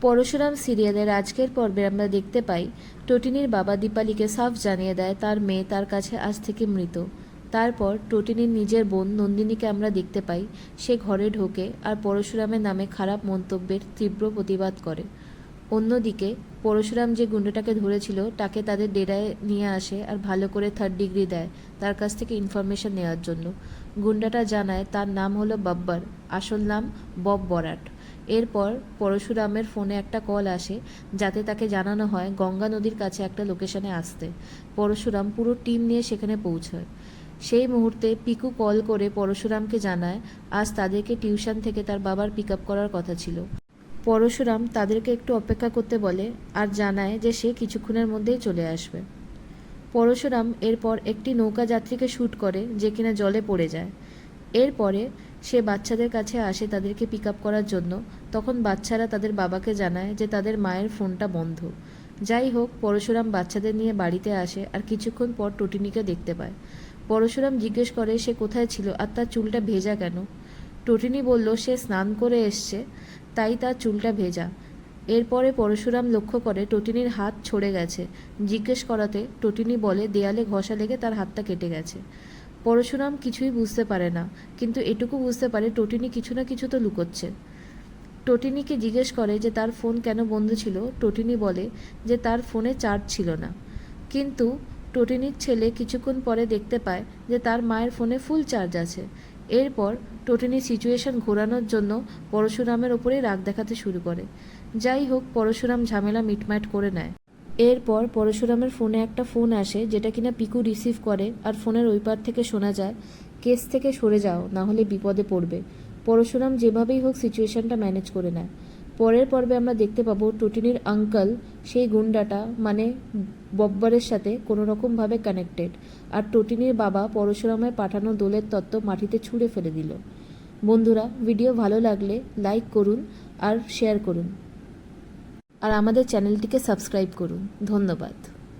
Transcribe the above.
পরশুরাম সিরিয়ালের আজকের পর্বে আমরা দেখতে পাই টোটিনির বাবা দীপালিকে সাফ জানিয়ে দেয় তার মেয়ে তার কাছে আজ থেকে মৃত। তারপর টোটিনির নিজের বোন নন্দিনীকে আমরা দেখতে পাই সে ঘরে ঢোকে আর পরশুরামের নামে খারাপ মন্তব্যের তীব্র প্রতিবাদ করে। অন্যদিকে পরশুরাম যে গুন্ডাটাকে ধরেছিল তাকে তাদের ডেরায় নিয়ে আসে আর ভালো করে 3rd ডিগ্রি দেয় তার কাছ থেকে ইনফরমেশন নেওয়ার জন্য। গুন্ডাটা জানায় তার নাম হলো বাব্বার, আসল নাম বব বরাট। এরপর পরশুরামের ফোনে একটা কল আসে যাতে তাকে জানানো হয় গঙ্গা নদীর কাছে একটা লোকেশনে আসতে। পরশুরাম পুরো টিম নিয়ে সেখানে পৌঁছয়। সেই মুহূর্তে পিকু কল করে পরশুরামকে জানায় আজ তাদেরকে টিউশন থেকে তার বাবার পিক আপ করার কথা ছিল। পরশুরাম তাদেরকে একটু অপেক্ষা করতে বলে আর জানায় যে সে কিছুক্ষণের মধ্যেই চলে আসবে। পরশুরাম এরপর একটি নৌকা যাত্রীকে শ্যুট করে যে কিনা জলে পড়ে যায়। এরপরে সে বাচ্চাদের কাছে আসে তাদেরকে পিক আপ করার জন্য। তখন বাচ্চারা তাদের বাবাকে জানায় যে তাদের মায়ের ফোনটা বন্ধ। যাই হোক, পরশুরাম বাচ্চাদের নিয়ে বাড়িতে আসে আর কিছুক্ষণ পর টোটিনিকে দেখতে পায়। পরশুরাম জিজ্ঞেস করে সে কোথায় ছিল আর তার চুলটা ভেজা কেন। টোটিনি বলল সে স্নান করে এসছে তাই তার চুলটা ভেজা। এরপরে পরশুরাম লক্ষ্য করে টোটিনির হাত ছড়ে গেছে। জিজ্ঞেস করাতে টোটিনি বলে দেয়ালে ঘষা লেগে তার হাতটা কেটে গেছে। পরশুরাম কিছুই বুঝতে পারে না, কিন্তু এটুকু বুঝতে পারে টোটিনি কিছু না কিছু তো লুকোচ্ছে। টোটিনিকে জিজ্ঞেস করে যে তার ফোন কেন বন্ধ ছিল। টোটিনি বলে যে তার ফোনে চার্জ ছিল না। কিন্তু টোটিনির ছেলে কিছুক্ষণ পরে দেখতে পায় যে তার মায়ের ফোনে ফুল চার্জ আছে। এরপর টোটিনি সিচুয়েশন ঘোরানোর জন্য পরশুরামের ওপরেই রাগ দেখাতে শুরু করে। যাই হোক, পরশুরাম ঝামেলা মিটমাট করে নেয়। এরপর পরশুরামের ফোনে একটা ফোন আসে যেটা কিনা পিকু রিসিভ করে আর ফোনের ওই পার থেকে শোনা যায় কেস থেকে সরে যাও, না হলে বিপদে পড়বে। পরশুরাম যেভাবেই হোক সিচুয়েশনটা ম্যানেজ করে নেয়। পরের পর্বে আমরা দেখতে পাবো টোটিনির আঙ্কেল সেই গুন্ডাটা মানে বব্বরের সাথে কোনো রকমভাবে কানেক্টেড, আর টোটিনির বাবা পরশুরামের পাঠানো দোলের তত্ত্ব মাটিতে ছুঁড়ে ফেলে দিল। বন্ধুরা, ভিডিও ভালো লাগলে লাইক করুন আর শেয়ার করুন আর আমাদের চ্যানেলটিকে সাবস্ক্রাইব করুন। ধন্যবাদ।